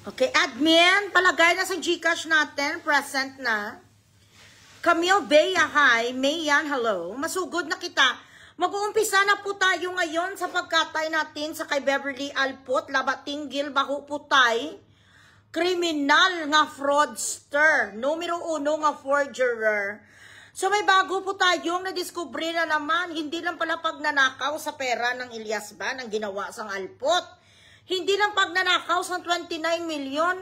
Okay, admin, palagay na sa Gcash natin, present na. Camille Bea, hi. Mayan, hello. Masugod na kita. Mag-uumpisa na po tayo ngayon sa pagkatay natin sa kay Beverly Alpot, labatinggil, baho putay. Kriminal nga fraudster. Numero 1 nga forgerer. So may bago po tayong nadiskubre na naman, hindi lang pala pagnanakaw sa pera ng Elias Ban ang ginawa sang Alpot. Hindi lang pagnanakaw sa 29 million,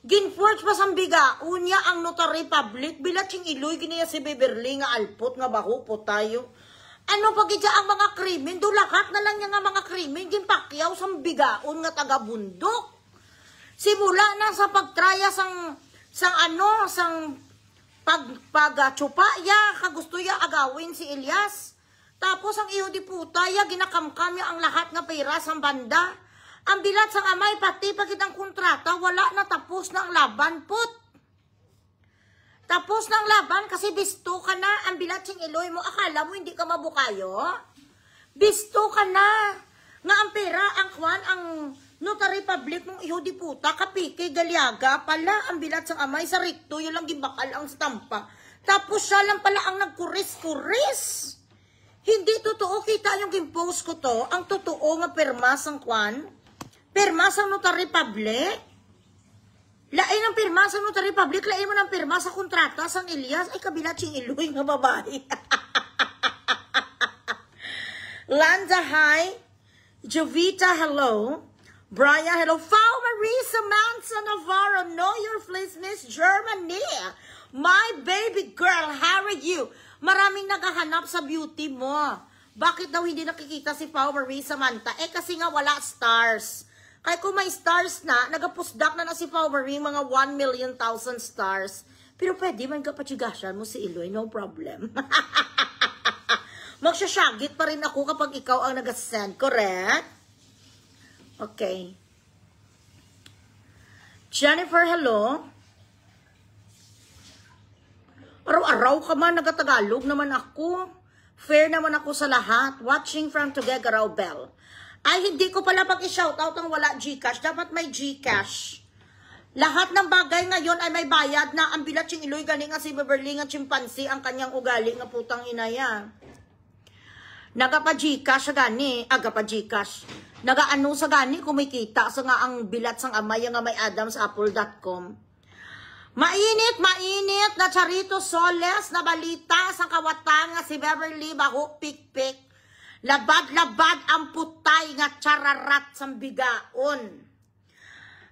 ginforge pa sang biga, unya ang notary public, bilatsing iloy, giniya si Beverly nga Alpot, nga baho po tayo. Ano pag itya ang mga krimen, dulakat na lang niya nga mga krimen, ginpakyaw sang bigaon nga taga-bundok. Simula na sa pagtraya sang pag-tsupaya, kagusto ya agawin si Elias. Tapos ang iyo di puta, ya ginakamkam ya ang lahat nga pera sang banda. Ang bilat sang amay, pati pagkitang kontrata, wala na, tapos na ang laban, put. Tapos na ang laban kasi bisto ka na, ang bilat sing iloy mo, akala mo hindi ka mabukayo? Bisto ka na. Nga ang pera, ang kwan, ang notary public mong iyo di puta, kapike, galyaga, pala, ang bilat sang amay, sa rikto, yun lang gibakal ang stampa. Tapos siya lang pala ang nagkuris-kuris. Hindi totoo, kita yung gimpost ko to, ang totoo nga perma sang kwan, perma sa notary public? Lain ang perma sa notary public, lain mo ng perma sa kontrata sang Elias, ay kabila ching iloy nga babae. Landa, hi. Jovita, hello. Brian, hello. Fao Marisa Mansa Navarro, know your place, Miss Germany. My baby girl, how are you? Maraming naghahanap sa beauty mo. Bakit daw hindi nakikita si Fao Marisa Manta? Eh kasi nga wala stars. Kaya kung may stars na, nagapusdak na si Fao Marie, mga 1,000,000 stars. Pero pwede man kapatsigasyan mo si Iloy, no problem. Magsasyagit pa rin ako kapag ikaw ang nag-send, correct? Okay. Jennifer, hello. Araw-araw ka man, nagatagalog naman ako. Fair naman ako sa lahat. Watching from Tuguegarao Bell. Ay, hindi ko pala pag-shoutout ang wala Gcash. Dapat may Gcash. Lahat ng bagay ngayon ay may bayad na. Ang bilat yung iloy, galing nga si Beverly nga chimpanzee, ang kanyang ugali nga putang inaya. Nagapa-Gcash sa gani. Agapa-Gcash. Nagaano sa gani, kumikita sa nga ang bilat sang amay nga may adamsapple.com. Mainit na Charito Soles na balita sa kawatang nga si Beverly baho pik-pik. Labad-labad ang putay nga chararat sang bigaon.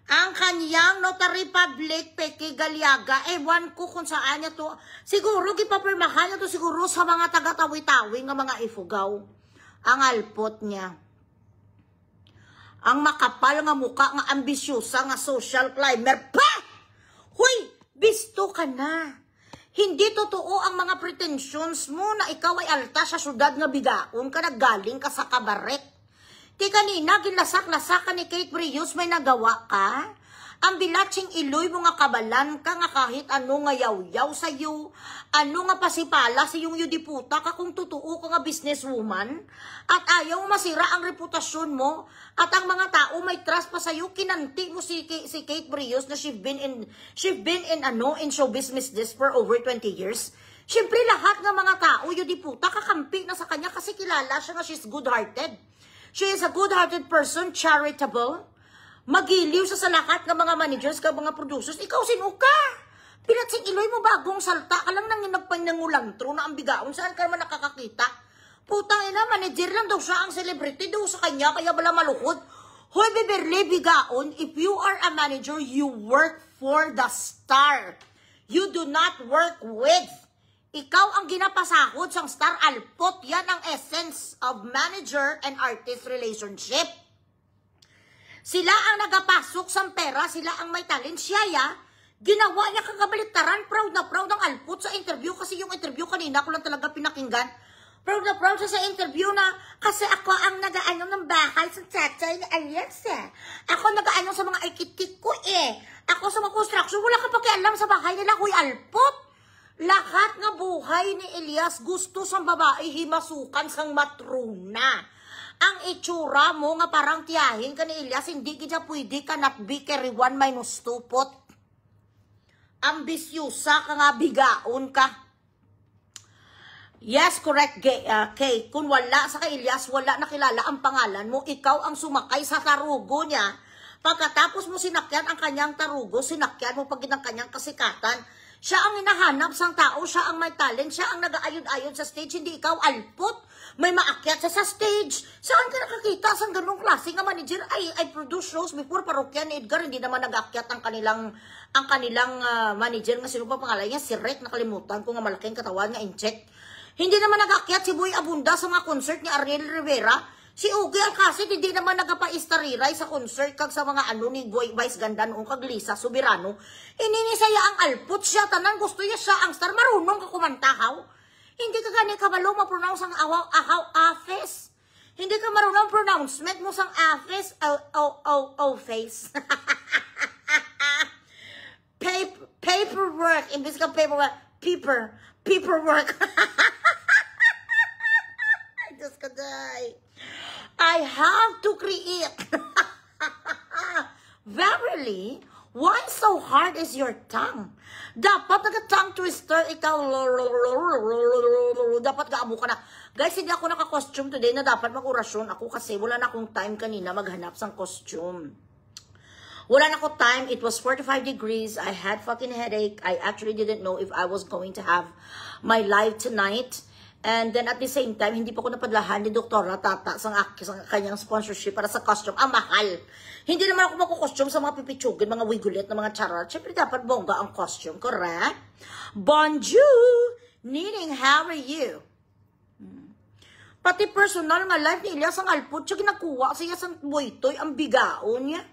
Ang kanyang notary public peke galyaga, ewan ko kung saan niya to. Siguro gipapirmahan niya to siguro sa mga taga-tawi-tawi nga mga ifugaw. Ang Alpot niya. Ang makapal nga muka nga ambisyosa nga social climber. Pa! Huy! Bisto ka na. Hindi totoo ang mga pretensions mo na ikaw ay alta sa syudad nga bigaon ka naggaling ka sa kabaret. Ti kanina ginlasak-lasak ka ni Kate Brios, may nagawa ka? Ang bilatsing iloy mo nga kabalan ka nga kahit ano nga yaw-yaw sa'yo, ano nga pasipala sa iyong yudiputa ka kung totoo ka nga businesswoman, at ayaw masira ang reputasyon mo, at ang mga tao may trust pa sa'yo, kinanti mo si Kate Brios na she's been in show business this for over 20 years. Siyempre lahat ng mga tao, yudiputa, kakampi na sa kanya kasi kilala siya nga she's good-hearted. She is a good-hearted person, charitable. Magiliw sa lahat ng mga managers, ka mga producers. Ikaw sino ka? Pinatsing iloy mo bagong salta ka lang nang nagpanangulantro na ang bigaon. Saan ka naman nakakakita? Putang ina, manager lang daw siya ang celebrity daw sa kanya, kaya bala malukod. Hoy, Beverly, bigaon, if you are a manager, you work for the star. You do not work with. Ikaw ang ginapasahod sang star. Alpot, yan ang essence of manager and artist relationship. Sila ang nagapasok sa pera, sila ang may talent. Siya ginawa niya kagabaliktaran, proud na proud ang Alpot sa interview, kasi yung interview kanina ko lang talaga pinakinggan. Proud na proud siya sa interview na, kasi ako ang nag-aano ng bahay sa tatay ni Elias Ako nag-aano sa mga arkitik ko Ako sa mga construction, wala ka pakialam sa bahay nila, Kuya Alpot. Lahat nga buhay ni Elias gusto sa babae himasukan sang matruna. ang itsura mo nga parang tiyahin ka ni Elias, hindi kita pwede ka not be carry 1 minus 2 pot. Ambisyusa ka nga, bigaon ka. Yes, correct, Kay. Kung wala sa kay Elias, wala nakilala ang pangalan mo, ikaw ang sumakay sa tarugo niya. Pagkatapos mo sinakyan ang kanyang tarugo, sinakyan mo pag ang kanyang kasikatan, siya ang hinahanap sang tao, siya ang may talent, siya ang nag-aayod-ayod sa stage, hindi ikaw alpot, may maakyat sa stage. Saan ka nakakita sa ganung klase nga manager? I produce shows before parokya ni Edgar, hindi naman nag-akyat ang kanilang manager, nga sino pa pangalan niya, si Rek, nakalimutan ko nga malaking katawan nga incheck. Hindi naman nag-akyat si Boy Abunda sa mga concert ni Ariel Rivera. Si Ugi Alcacid, hindi naman nagapa-istariray sa concert kag sa mga ano ni Boy Vice Ganda noong kag Lisa Soberano. Ininisaya ang alput siya, tanang gusto niya siya ang star, marunong ka kumantahaw. Hindi ka gani kabalo ma-pronounce ang ahaw office. Hindi ka marunong pronouncement mo sang office, face. Paperwork, imbis ka paperwork, paperwork. I just die. I have to create. Verily, why so hard is your tongue? Dapat nag-tongue twister, ikaw, dapat gaamo ka na. Guys, hindi ako naka-costume today na dapat mag-orasyon ako kasi wala na akong time kanina maghanap sang costume. Wala na ako time. It was 45 degrees. I had fucking headache. I actually didn't know if I was going to have my live tonight. And then at the same time, hindi pa ko napadlahan ni Doktora Tata sa kanyang sponsorship para sa costume. Ang mahal. Hindi naman ako magko-costume sa mga pipitsugin, mga wigulit na mga charot. Siyempre dapat bongga ang costume, correct? Bonjour! Nining, how are you? Pati personal nga life ni Elias ang alpot, siya ginakuha siya sa boytoy, ang bigaon niya.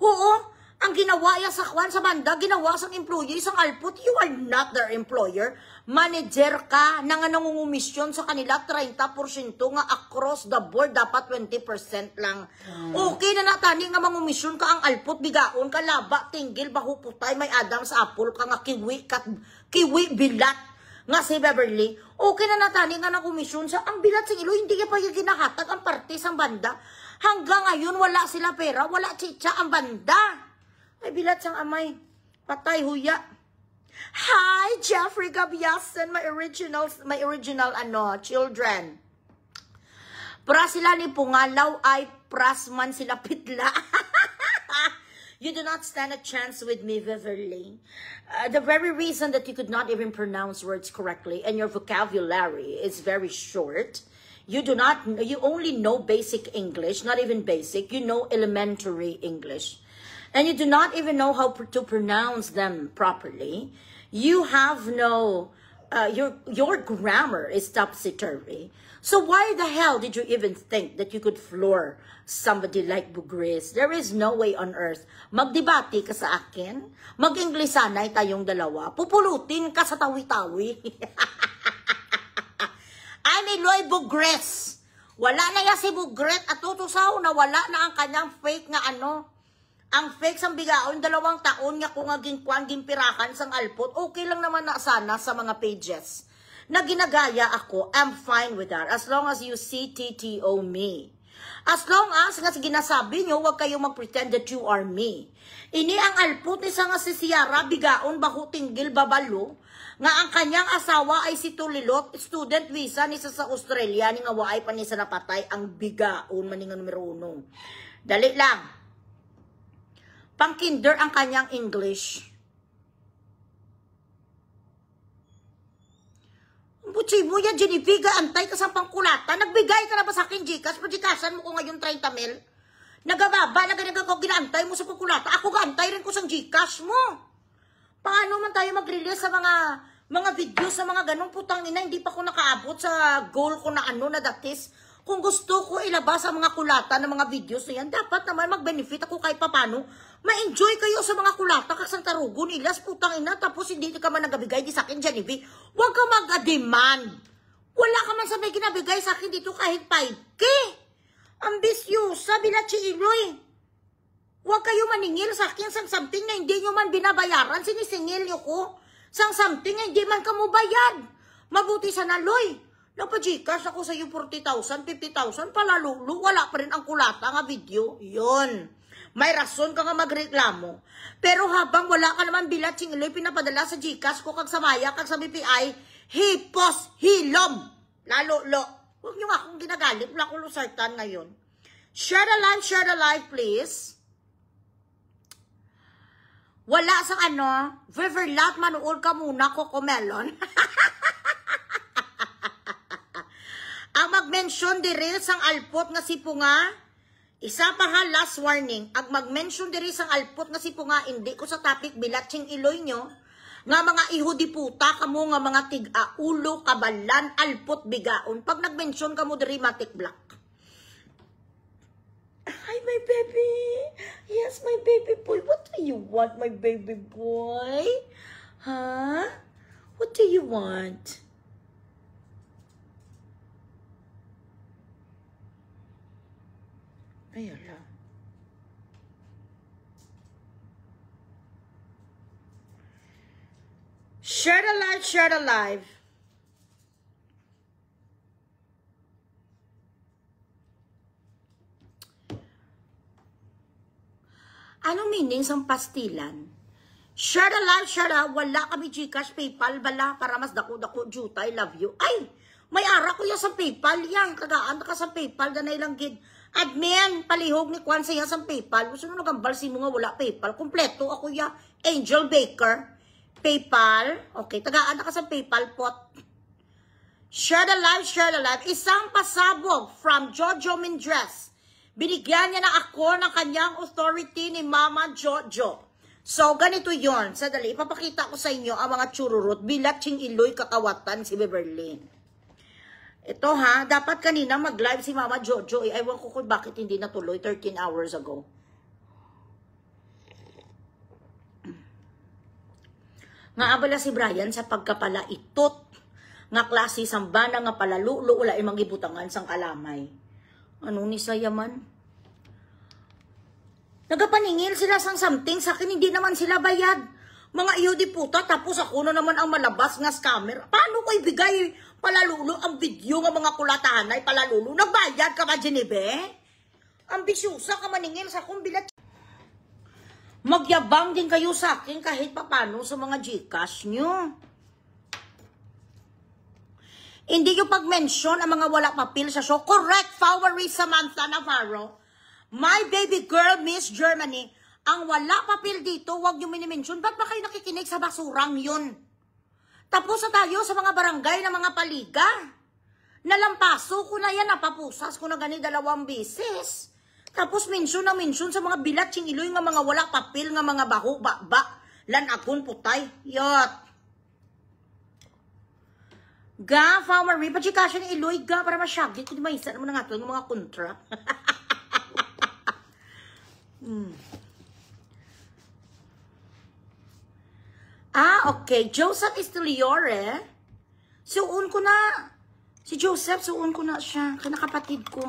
Oo, ang ginawa niya sa kwan sa banda, ginawa sa employee, isang alput, you are not their employer. Manager ka na nga nangungumisyon sa kanila 30% nga across the board, dapat 20% lang. Okay na natani nga mangumisyon ka ang alput, bigaon ka, laba, tinggil, bahuputay, may Adam's apple ka nga kiwi bilat nga si Beverly. Okay na natani nga nangumisyon sa ang bilat sing ilo, hindi ka pa yung ginahatag ang parte sa banda. Hanggang ngayon wala sila pera, wala chicha ang banda. Ay, bilat sang amay. Patay, huya. Hi, Jeffrey Gabiasen, my original children. Pra sila ni Pungalaw ay prasman sila pitla. You do not stand a chance with me, Beverly. The very reason that you could not even pronounce words correctly and your vocabulary is very short. You only know basic English, not even basic. You know elementary English. And you do not even know how to pronounce them properly. You have no, your grammar is topsy-turvy. So why the hell did you even think that you could floor somebody like Bugris? There is no way on earth. Magdebate ka sa akin, mag-Inglesanay tayong dalawa, pupulutin ka sa tawi-tawi. I'm Eloy Bugris. Wala na yan si Bugret at tutusaw na wala na ang kanyang fake nga ano. Ang fake sang bigaon, 2 taon niya kung gimpirakan sang alpot, okay lang naman na sana sa mga pages. Na ginagaya ako, I'm fine with that. As long as you CTTO me. As long as, nga ginasabi nyo, huwag kayong mag-pretend that you are me. Ini ang alpot ni nga si Ciara, bigaon, baho, tinggil, babalo, nga ang kanyang asawa ay si Tulilot, student visa ni sa Australia, ni nga waay pa ni sa napatay, ang bigaon, maninga numero 1. Dali lang. Pang-kinder ang kanyang English. Butsi mo yan, Jennifer, antay ka sa pangkulata. Nagbigay ka na ba sa akin, Gcash? Pagikasan mo ko ngayon 30 mil. Nagababa, ginaantay mo sa pangkulata. Ako gaantay rin ko sa Gcash mo. Paano man tayo mag-release sa mga videos sa mga ganong putang ina, hindi pa ko nakaabot sa goal ko na na datis. Kung gusto ko ilabas sa mga kulata ng mga videos na yan, dapat naman mag-benefit ako kahit papano. Ma-enjoy kayo sa mga kulata kasang tarugon, ilas putang ina, tapos hindi ka man nagabigay di sa akin, Genevieve. Huwag ka mag-demand. Wala ka man sa may ginabigay sa akin dito kahit 5K. Ambisyosa, bilatsi iloy. Huwag kayo maningil sa akin sang something na hindi nyo man binabayaran, sinisingil nyo ko. Sang something na hindi man kamubayad. Mabuti sana, Loy. Nagpa-Gcash ako sa iyo 40,000, 50,000, palalulo, wala pa rin ang kulata nga video. Yun. May rason ka nga magreklamo. Pero habang wala ka naman bilat, Iloy, pinapadala sa Gcash ko, kag sa Maya, kag sa BPI, hipos, hilom, lalulo. Huwag nyo nga akong ginagalit, wala akong lusartan ngayon. Share the live, please. Wala sa Viverlat, manuol ka muna, Cocomelon. Ang mag-mention diri sang alpot nga sipunga, isa pa ha, last warning, ang mag-mention diri sang alpot nga sipunga, hindi ko sa topic bilatsing Iloy nyo, nga mga ihudi puta kamo nga mga tig-aulo, kabalan, alpot, bigaon. Pag nag-mention kamo diri, matik black. Hi, my baby. Yes, my baby boy. What do you want, my baby boy? Huh? What do you want? Ayala. Share the live. Anong meaning sa pastilan? Share the live. Wala kami Gcash, PayPal, bala, para mas dako-dako, juta, I love you. Ay, may ara ko yan sa PayPal, yan. Kagaan ka sa PayPal, ganay lang gid. Admin, palihog ni Kwan sa yan sa PayPal. Gusto nyo nagambal si mo nga wala PayPal. Kompleto ako ya. Angel Baker. PayPal. Okay, tagaan ka sa PayPal pot. Share the live. Isang pasabog from Jojo Mindres. Binigyan niya na ako ng kanyang authority ni Mama Jojo. So, ganito yon. Sadali, ipapakita ko sa inyo ang mga chururot. Bilatsing Iloy kakawatan si Beverly. Ito ha, dapat kanina mag-live si Mama Jojo. Ewan ko kung bakit hindi natuloy 13 hours ago. Nga abala si Brian sa pagkapala itot. Nga klase sambana nga palalulo wala imang ibutangan sang kalamay. Ano ni sayaman? Nagapaningil sila sang something sa akin, hindi naman sila bayad. Mga iyodi puta, tapos ako na naman ang malabas nga scammer. Paano ko ibigay palalulo ang video nga mga kulatahan ay palalulo? Nagbayad ka ba, Geneve? Ambisyosa ka maningil sa akong bilat. Magyabang din kayo sa akin kahit papano sa mga Gcash nyo. Hindi yung pag-mention ang mga wala papil sa show. Correct, Flowery Samantha Navarro. My baby girl, Miss Germany. Ang wala papil dito, wag nyo minimension. Ba't ba kayo nakikinig sa basurang yun? Tapos na tayo sa mga barangay na mga paliga. Nalampaso ko na yan, napapusas ko na gani 2 beses. Tapos mention sa mga bilatsing Iloy nga mga wala papil nga mga baho, lan akon putay. Yot. Ga, Flowery, pa-Gcash ni Iloy, ga, para masyagit. Kung di maisa naman nga ito, ng mga kontra. Okay. Joseph Estiliore. Suon ko na. Si Joseph, suon ko na siya. Kinakapatid ko.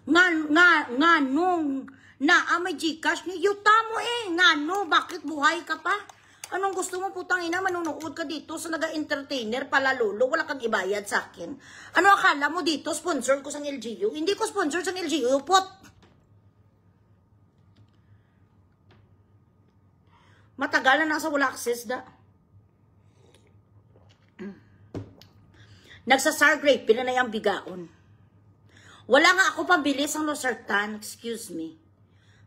Nga, nung may Gcash ni yuta mo ngano, bakit buhay ka pa? Anong gusto mo putang ina, manunood ka dito sa naga-entertainer palalulo, wala kang ibayad sa akin. Ano akala mo dito, sponsor ko sa LGU? Hindi ko sponsor sa LGU, pot. Matagal na nasa wala access da. Nagsasar grape, pila na yung bigaon. Wala nga ako pabilis ang losartan, excuse me.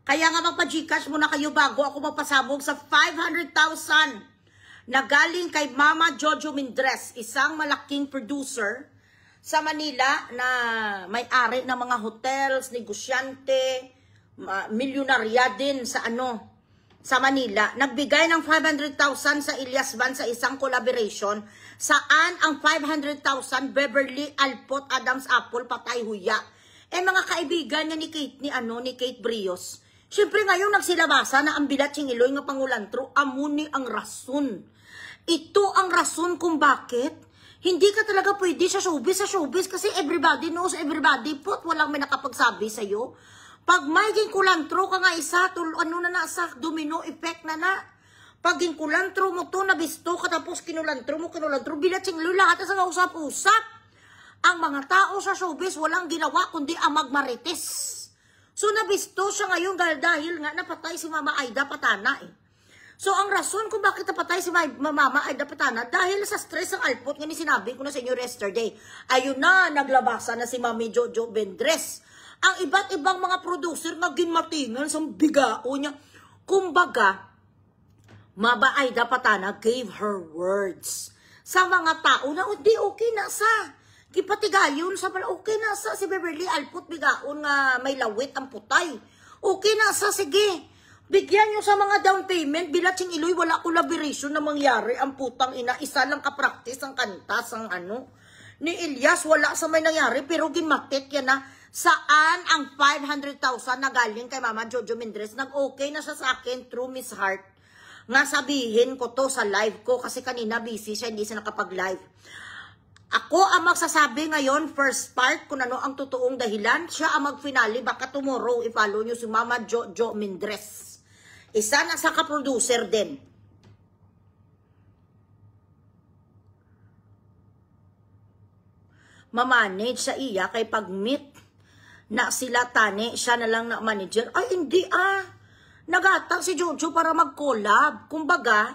Kaya nga magpa-Gcash muna kayo bago ako magpasabog sa 500,000 na galing kay Mama Jojo Mindres, isang malaking producer sa Manila na may-ari ng mga hotels, negosyante, milyonarya din sa sa Manila. Nagbigay ng 500,000 sa Ilyas Van sa isang collaboration saan ang 500,000 Beverly Alpot Adams Apple patay huya. Mga kaibigan niya ni Kate Brios. Siyempre ngayon nagsilabasa na ang bilatsing Iloy nga pangulantro, amuni ang rason. Ito ang rason kung bakit hindi ka talaga pwede sa showbiz kasi everybody knows everybody, pot, walang may nakapagsabi sa'yo. Pag may ginkulantro ka nga isa, ano na sa domino effect na. Pag ginkulantro mo to, nabisto ka, tapos kinulantro, bilatsing lahat sa usap-usap. Ang mga tao sa showbiz walang ginawa kundi ang magmarites. So nabisto siya ngayon dahil nga napatay si Mama Aida Patana eh. So, ang rason kung bakit napatay si Mama Aida Patana, dahil sa stress ng alpot, nga sinabi ko na sa inyo yesterday, ayun na, naglabasa na si Mami Jojo Mendres. Ang iba't ibang mga producer na ginmatingan sa bigao niya. Kumbaga, Mama Aida Patana gave her words sa mga tao na, hindi, okay na sa. Kipatigayon sa pala, okay na sa si Beverly Alpot bigaon nga may lawit ang putay. Okay na sa, sige. Bigyan nyo sa mga down payment, bilatsing iloy, wala collaboration na mangyari. Ang putang ina, isa lang ka-practice ang kantas, ang ano. Ni Elias, wala sa may nangyari, pero ginmatik yan na, saan ang 500,000 na galing kay Mama Jojo Mendres? Nag-okay na siya sa akin through Miss Heart. Nga sabihin ko to sa live ko, kasi kanina busy siya, hindi siya nakapag-live. Ako ang magsasabi ngayon, first part, kung ano ang totoong dahilan. Siya ang mag-finale, baka tomorrow, i-follow nyo si Mama Jojo Mendres. Isa na sa ka-producer din. Mamanage sa iya kay pag-meet na sila tani, siya na lang na manager. Ay, hindi Nagatang si Jojo para mag-collab. Kumbaga,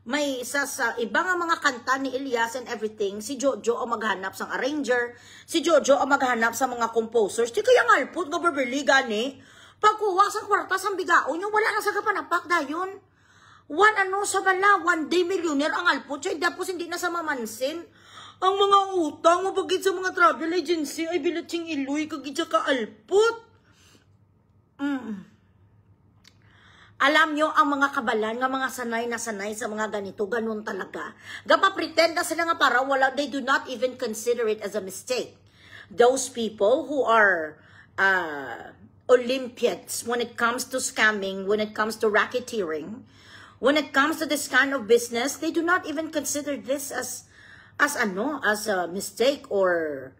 may isa sa ibang mga kanta ni Elias and everything, si Jojo ang maghanap sa arranger, si Jojo ang maghanap sa mga composers. Di kaya ngalpot nga Beverly gani. Pagkuha sa kwartas ang bigao nyo, wala na sa kapanapak dayon. Sa bala, 1 day millionaire ang alpot siya, tapos hindi na sa mamansin. Ang mga utang, mabagid sa mga travel agency, ay bilatsing iloy, kagid siya ka-alpot. Alam nyo, ang mga kabalan, nga mga sanay na sanay sa mga ganito, ganun talaga. Gapa-pretend na sila nga para wala, they do not even consider it as a mistake. Those people who are, Olympians when it comes to scamming, when it comes to racketeering, when it comes to this kind of business, they do not even consider this as a mistake or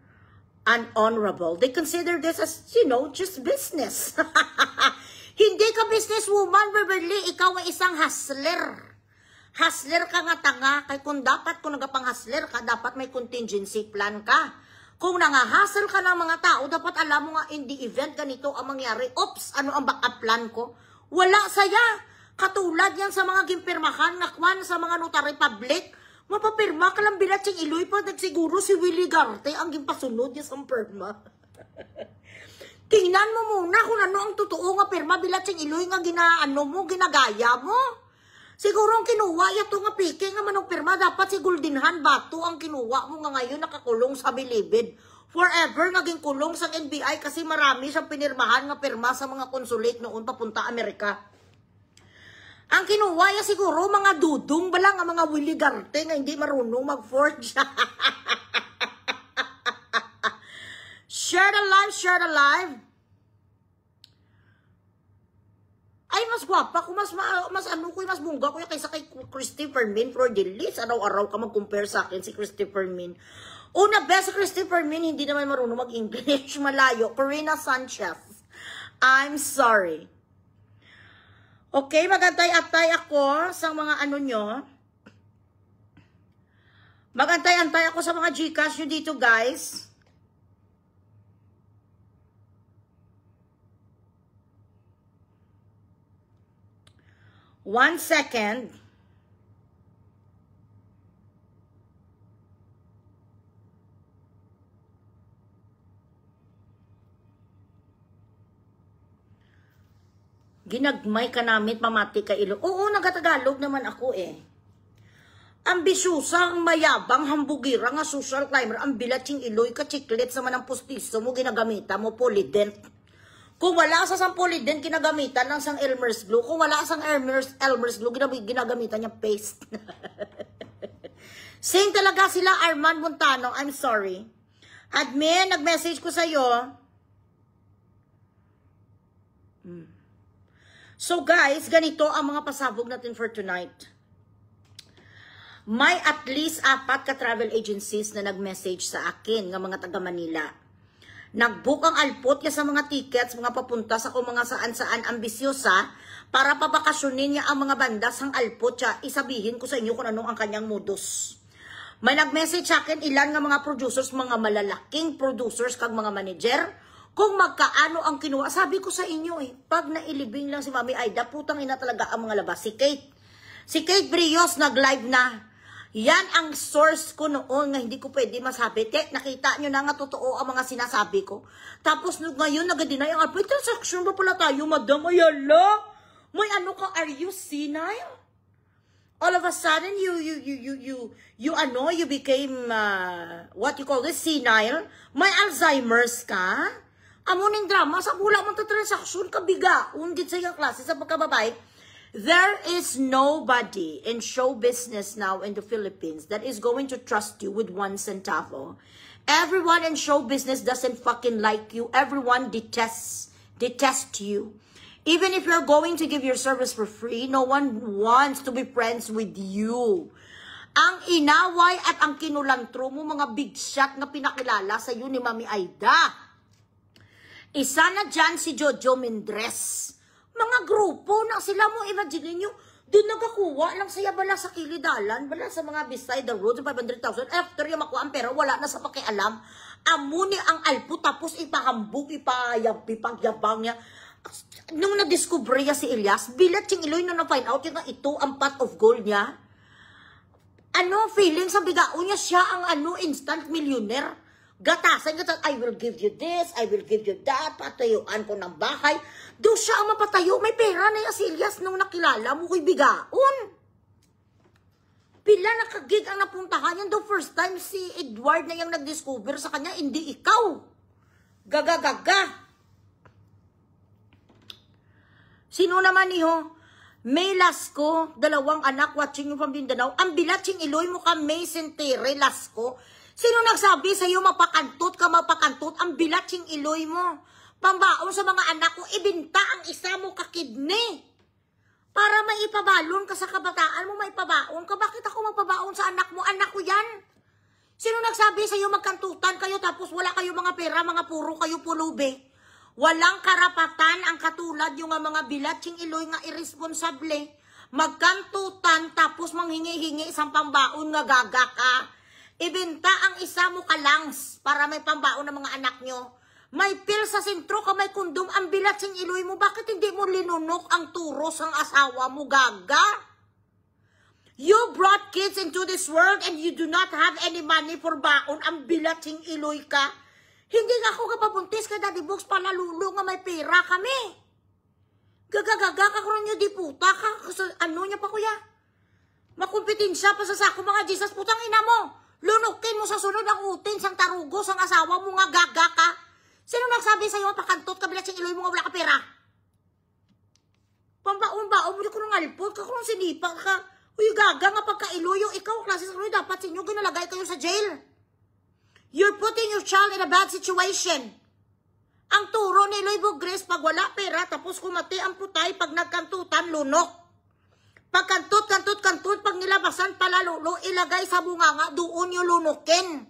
unhonorable. They consider this as, just business. Hindi ka businesswoman, Beverly, ikaw ay isang hustler. Hustler ka nga tanga, kay kung nagapang hustler ka, dapat may contingency plan ka. Kung nangahasal ka ng mga tao, dapat alam mo nga in the event ganito ang mangyari. Oops, ano ang backup plan ko? Wala saya. Katulad yan sa mga gimpirmahan, nakwan sa mga notary public. Mapapirma ka lang bilatsing iloy pa. Siguro si Willie Garte ang gimpasunod niya sa pirma. Tingnan mo muna kung ano ang totoo nga pirma bilatsing iloy nga ginagaya mo. Siguro ang kinuha yato nga pike nga manong pirma, dapat si Goldenhan Bato ang kinuha mo nga ngayon nakakulong sa bilibid. Forever naging kulong sa NBI kasi marami siyang pinirmahan nga pirma sa mga consulate noon papunta Amerika. Ang kinuha ya siguro mga dudong bala nga mga Willie Garte nga hindi marunong mag-forge. Share the live. Ay, mas gwapa ko, mas bungga ko yung kaysa kay Christopher Min for the least. Araw-araw ka mag-compare sa akin si Christopher Min. Una, best si Christopher Min, hindi naman marunong mag-English, malayo. Corina Sanchez, I'm sorry. Okay, magantay-antay ako sa mga nyo. Magantay-antay ako sa mga Gcash nyo dito, guys. One second. Ginagmay ka namin, pamati ka ilo. Oo, nagatagalog naman ako eh. Ambisyosa, mayabang, hambugira nga social climber, ang bilatsing iloy ka, chiclet sa manang pustiso mo, ginagamita mo, polydent. Kung wala sa sang polydent, ginagamitan ng sang Elmer's glue. Kung wala sang Elmer's glue, ginagamitan niya paste. Sing talaga sila, Arman Montano, I'm sorry. Admin, nag-message ko sa'yo. So guys, ganito ang mga pasabog natin for tonight. May at least 4 ka travel agencies na nag-message sa akin, ng mga taga Manila. Nag-book ang alpot niya sa mga tickets, mga papunta sa kung mga saan-saan ambisyosa, para pabakasyonin niya ang mga banda sang alpot siya. Isabihin ko sa inyo kung ano ang kanyang modus. May nag-message sa akin ilan nga mga producers, mga malalaking producers, kag mga manager, kung magkaano ang kinuha. Sabi ko sa inyo pag nailibing lang si Mami Aida, putang ina talaga ang mga labas. Si Kate Brios nag-live na. Yan ang source ko noon nga hindi ko pwede masabi. Nakita nyo na nga totoo ang mga sinasabi ko. Tapos ngayon nag-deny ang alpha. Transaction ba pala tayo, madam? Ayala! May ano ka, are you senile? All of a sudden, you became, what you call this, senile? May Alzheimer's ka? Amuning drama, sa bula mong transaction, kabiga. Undit sa iyong klase, sa pagkababay. There is nobody in show business now in the Philippines that is going to trust you with 1 centavo. Everyone in show business doesn't fucking like you. Everyone detests you. Even if you're going to give your service for free, no one wants to be friends with you. Ang inaway at ang kinulantro mo, mga big shot na pinakilala sa iyo ni Mami Aida. Isa na dyan si Jojo Mendres. Mga grupo na sila mo, imagine nyo, doon nagakuha lang siya bala sa kilidalan, bala sa mga beside the road, 500,000. After yung makuha ang pera, wala na sa pakialam. Amuni ang alpo, tapos ipahambog, ipagyabang niya. Nung na-discover niya si Elias, bilat yung Iloy nung na-find out yung ito ang pot of gold niya. Ano, feeling sa bigao niya, siya ang instant millionaire. Gatasan, I will give you this, I will give you that, patayuan ko ng bahay. Doon siya ang mapatayo, may pera na yung si Elias nung nakilala mo ko'y bigaon. Pila nakagig ang napuntahan yan. The first time si Edward na yung nag-discover sa kanya, hindi ikaw. Gaga. Sino naman niyo? May Lasco, 2 anak, watching you from Mindanao. Ang bilat yung Iloy mo ka, May Sentere, Lasco. Sino nagsabi sa'yo mapakantot ka, mapakantot? Ang bilat yung Iloy mo. Pambaon sa mga anak ko, ibinta ang isa mo kakidne. Para maipabalon ka sa kabataan mo, maipabaon ka. Bakit ako magpabaon sa anak mo? Anak ko yan. Sino nagsabi sa'yo magkantutan kayo tapos wala kayo mga pera, mga puro kayo pulube? Walang karapatan ang katulad yung mga bilat yung Iloy nga irresponsable. Magkantutan tapos manghingi-hingi isang pambaon nga gaga ka. Ibenta ang isa mo kalangs para may pambaon ng mga anak nyo. May pil sa sentro ka, may kundom, ang bilat sing Iloy mo. Bakit hindi mo linunok ang turos ng asawa mo, gaga? You brought kids into this world and you do not have any money for baon. Ang bilat sing Iloy ka. Hindi nga ako kapabuntis kay Daddy Box palalulo nga may pera kami. Gagagaga ka kung nyo di puta ka. Ano niya pa kuya? Makumpetensya pa sa sako mga Jesus, putang ina mo. Lunukin mo sa sunod ang utin, sang tarugo, sang asawa mo nga gaga ka. Sino nagsabi sa'yo, pakantot ka, bilat siyang Iloy mo nga wala ka pera? Pambaon-baon mo, di ko nang alpot, ka kung sinipa ka. Uy, gaga nga pagka-Iloy, ikaw, klase sa Iloy, dapat sinyo, ginalagay kayo sa jail. You're putting your child in a bad situation. Ang turo ni Iloy Bugres, pag wala pera, tapos kumati ang putay, pag nagkantutan, lunok. Pag kantut, pag nilabasan palalulo, ilagay sa bunganga, doon yung lunukin.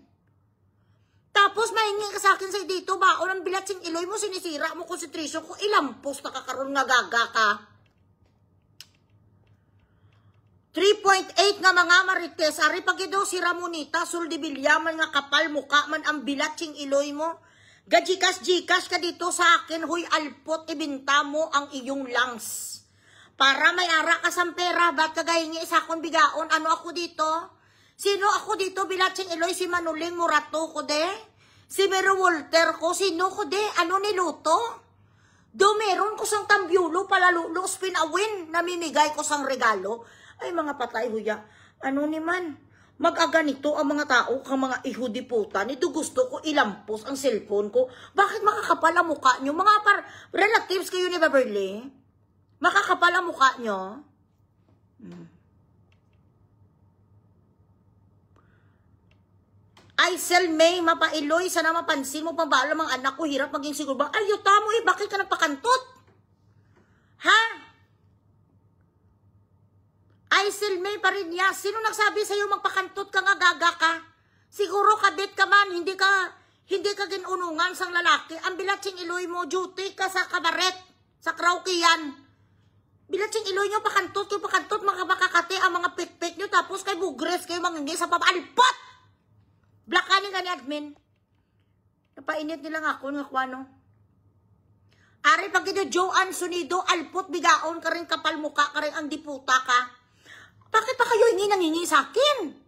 Tapos mahingi ka sa akin sa dito, baon ang bilat sing Iloy mo, sinisira mo concentration ko, ilampos nakakaroon nga gaga ka. 3.8 nga mga marites, ari pag daw si Ramonita, suldi bilyaman nga kapal muka man ang bilat sing Iloy mo. Gajikas ka dito sa akin, huy alpot, ibinta mo ang iyong lungs. Para may ara ka sang pera, ba't kagahingi sa akong bigaon? Ano ako dito? Sino ako dito? Bilatsing Iloy, si Manuling Murato ko de? Si Mero Walter ko? Sino ko de? Ano niluto? Do meron ko sang tambyulo, palalulo, spinawin, namimigay ko sang regalo. Ay mga patay huya, ano ni man? Mag-aganito ang mga tao, kang mga ihudiputan. Ito gusto ko ilampos ang cellphone ko. Bakit makakapal ang mukha nyo? Mga relatives kayo ni Beverly? Makakapal ang mukha nyo? Ay, Sel May, mapailoy, sana mapansin mo pang bala mga anak ko, hirap maging siguro ba? Ay, yuta mo bakit ka nagpakantot? Ha? Ay, Sel May pa rin niya. Sino nagsabi sa'yo magpakantot ka nga gaga ka? Siguro kadit ka man, hindi Hindi ka ginunungan sang lalaki. Ang bilatsing iloy mo, duty ka sa kabaret, sa kraukiyan. Bilatsing iloy nyo, pakantot, mga makakate, ang mga pik-pik nyo, tapos kay bugres, kayo mangingi sa papalpot! Blakanin ka ni admin. Napainit nilang ako, ng akwano. Ari, pag ito, Joanne Sunido, alpot, bigaon ka rin, kapal muka ka rin, ang diputa ka. Bakit pa kayo nangingi sa akin?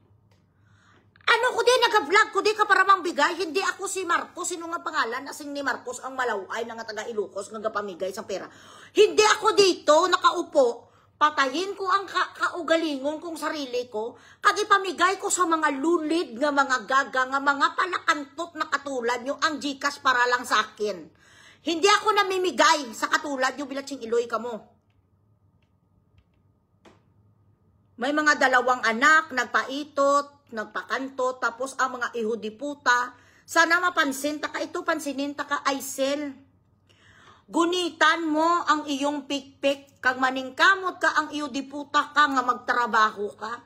Ano ko din, nag-vlog ko din ka para mang bigay. Hindi ako si Marcos. Sino nga pangalan? Asing ni Marcos ang malaway na nga taga Ilocos nga pamigay sa pera. Hindi ako dito, nakaupo. Patayin ko ang kaugalingon kong sarili ko. Kag ipamigay ko sa mga lulid nga mga gaga, nga mga palakantot na katulad nyo ang Gcash para lang sa akin. Hindi ako namimigay sa katulad nyo, bilatsing iloy ka mo. May mga dalawang anak, nagpaitot, nagpakanto, tapos ang mga ihudiputa. Sana mapansin, taka ito, pansinin, taka Aisel. Gunitan mo ang iyong pikpik, kag maningkamot ka ang ihudiputa ka nga magtrabaho ka.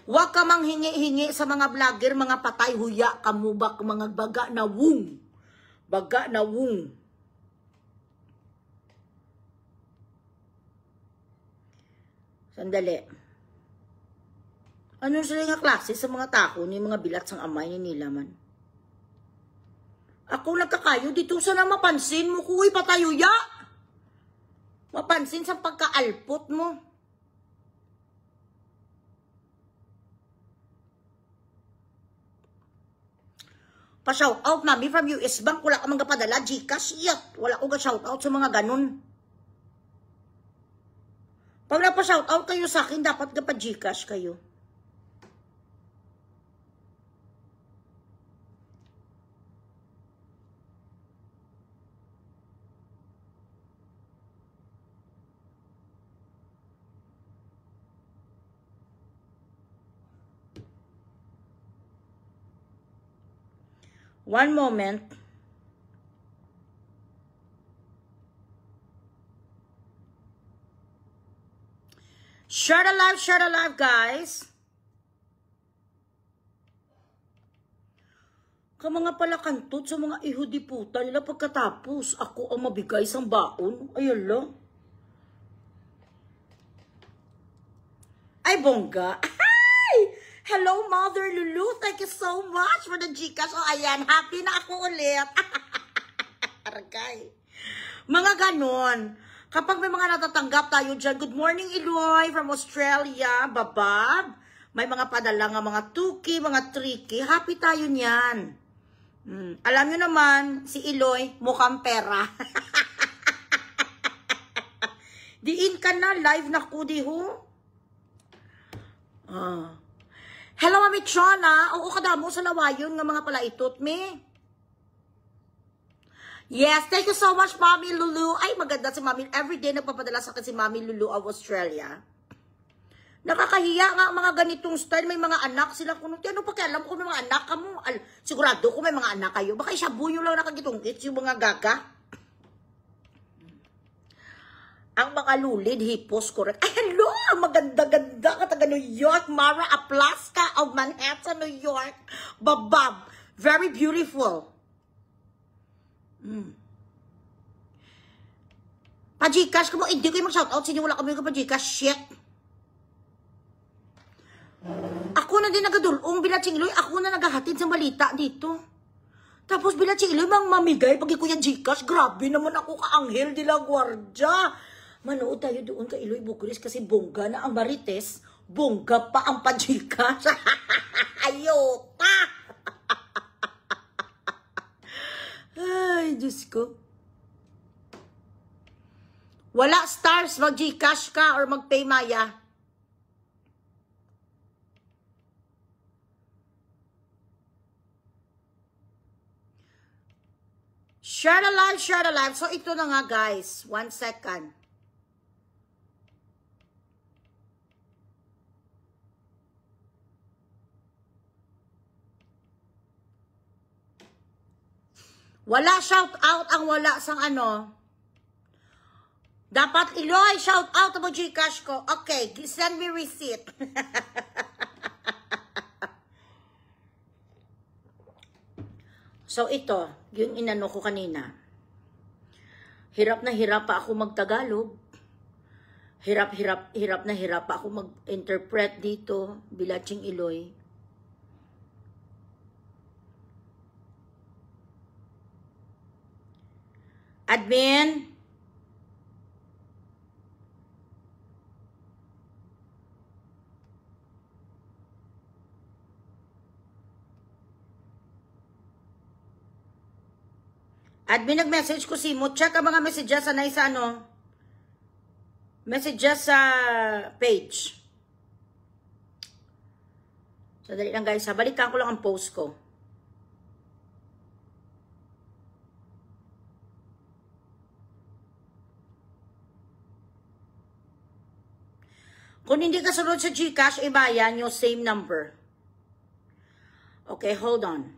Huwag ka mang hingi-hingi sa mga vlogger, mga patay huya, kamubak, mga baga na wung. Baga na wung. Sandali. Ano sila nga klase sa mga tako ni mga bilat sang amay ni nila man? Ako nagkakayo dito sana mapansin mo kuy patayo ya. Mapansin sa pagkaalpot mo. Pa-shout out mami from US Bank, wala ka mga padala Gcash yat. Wala ko ga shout out sa mga ganun. Pag napa-shout out kayo sa akin, dapat ga pa Gcash kayo. One moment. Share the live, guys. Ka mga palakantot sa mga ihudiputa nila pagkatapos ako ang mabigay sang baon. Ayun lang. Ay, bongga. Hello, Mother Lulu. Thank you so much for the Gcash. O, ayan. Happy na ako ulit. Aragay. Mga ganon. Kapag may mga natatanggap tayo dyan, good morning, Eloy from Australia. Babab. May mga padala nga mga 2K, mga 3K. Happy tayo niyan. Alam nyo naman, si Eloy, mukhang pera. Diin ka na, live na ko, di ho. Hello, Mami Chona. Oo, kadamo sa lawayon nga mga palaitot, me. Yes, thank you so much, Mami Lulu. Ay, maganda si Mami. Everyday nagpapadala sa akin si Mami Lulu of Australia. Nakakahiya nga mga ganitong style. May mga anak sila. Ano pakialam ko may mga anak ka mo? Sigurado ko may mga anak kayo. Baka isabu nyo lang nakagitungkit yung mga gaga. Ang mga lulid, hipos, correct. Ay, hello! Maganda-ganda ka taga New York. Mara Aplaska of Manhattan, New York. Babab. Very beautiful. Pa-Gcash ka mo. Hindi ko yung mag-shoutout sa inyo. Wala kami yung pa-Gcash. Shit. Ako na din nagadulong. Bilatsing Iloy. Ako na naghahatid sa balita dito. Tapos bilatsing Iloy, mang mamigay. Pag ikuya Gcash. Grabe naman ako ka-anghel de la Guardia. Manood tayo doon kay Eloy Bucris kasi bongga na ang Marites, bongga pa ang pa-Gcash. Ayota! Ay, Diyos ko. Wala stars, mag-Gcash ka or mag-pay Maya. Share the live, share the live. So, ito na nga, guys. 1 second. Wala shout out ang wala sang ano. Dapat Eloy, shout out mo Gcash ko. Okay, send me receipt. So ito, yung inano ko kanina. Hirap na hirap pa ako magtagalog. Hirap na hirap pa ako mag-interpret dito, Bilaching Iloy. Admin. Admin, nag-message ko si Mo. Check ang mga messages sa ano. Messages sa page. So, dali lang guys. Balikan ko lang ang post ko. Kung hindi ka sunod sa GCash, ibayan yung same number. Okay, hold on.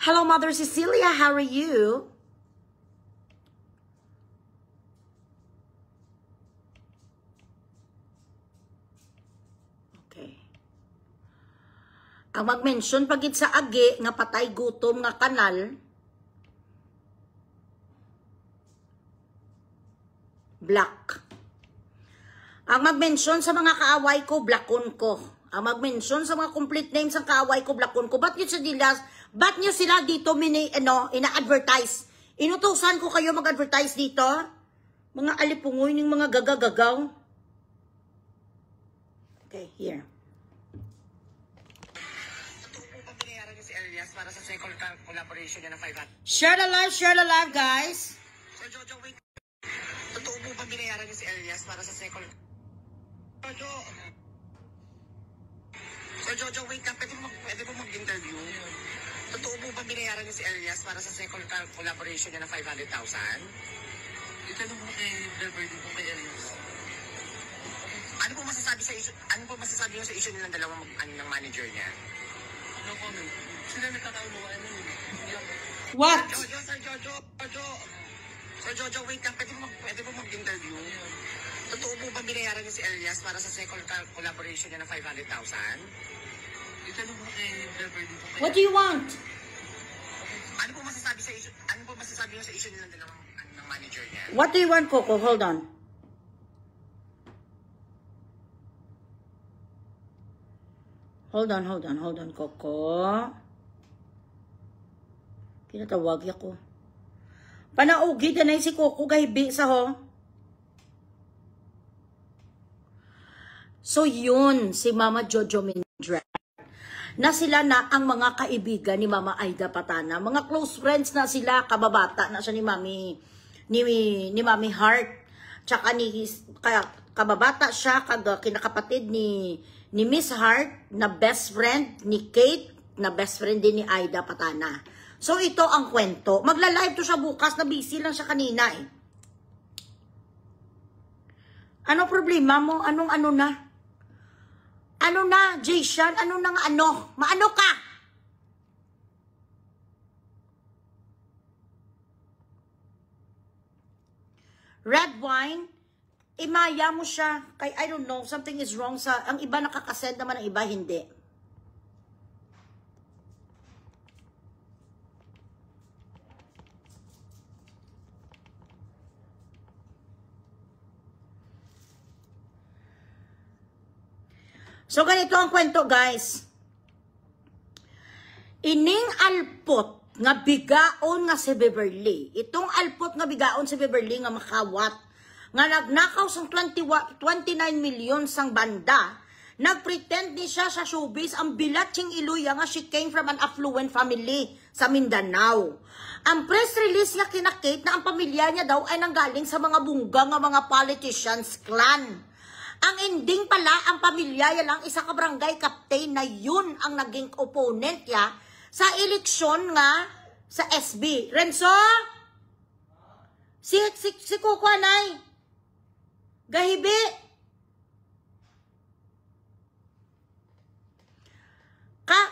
Hello, Mother Cecilia. How are you? Okay. Ang mag-mention pagit sa agi nga patay gutom nga kanal, black. Ang mag-mention sa mga kaaway ko, blackon ko. Ang mag-mention sa mga complete names ng kaaway ko, blackon ko. Ba't nyo sila dito ina-advertise? Inutusan ko kayo mag-advertise dito? Mga alipungoy ng mga gagagagaw. Okay, here. Para sa second collaboration niya ng 500. Share the live, guys. So, Jojo, wait. Totoo mo ba binayaran niyo si Elias para sa second... Jojo! So, Jojo, wait lang. Pwede mo mag-interview? Totoo mo ba binayaran niyo si Elias para sa second collaboration niya ng 500,000? Itanong mo kay Delverde po kay Elias. Ano po masasabi niyo sa issue nilang dalawang ng manager niya? No comment. Sila nagkakaunawa na yun. What? Sir Jojo, wait lang. Pwede mo mag-interview? Totoo mo ba binayaran niyo si Elias para sa second collaboration niya ng 500,000? Itanong mo kay Delverde po. What do you want? Ano po masasabi niyo sa issue nilang dalawang ng manager niya? What do you want, Coco? Hold on. Hold on, Coco. Kinatawag ako. Panaugi na si Coco gahibi sa ho. So yun, si Mama Jojo Mindra. Na sila na ang mga kaibigan ni Mama Aida Patana. Mga close friends na sila, kababata na siya ni Mami Heart. Tsaka kababata siya, kinakapatid ni Miss Heart, na best friend ni Kate, na best friend din ni Aida Patana. So, ito ang kwento. Magla-live to siya bukas, na busy lang siya kanina eh. Ano problema mo? Ano na? Ano na, Jason? Ano nang ano? Maano ka? Red wine, imaya mo siya. Kay, I don't know, something is wrong sa, ang iba nakakasend naman, ang iba hindi. So, ganito ang kwento, guys. Ining alpot nga bigaon nga si Beverly. Itong alpot nga bigaon si Beverly nga makawat. Nga nagnakaw sang 29 million sang banda. Nagpretend ni siya sa showbiz ang Bilaching Iloy nga she came from an affluent family sa Mindanao. Ang press release nga kinakit na ang pamilya niya daw ay nanggaling sa mga bungga nga mga politicians clan. Ang ending pala, ang pamilya lang isa ka barangay captain na yun ang naging opponent niya sa eleksyon nga sa SB. Renzo? Si Kuko Anay? Gahibi?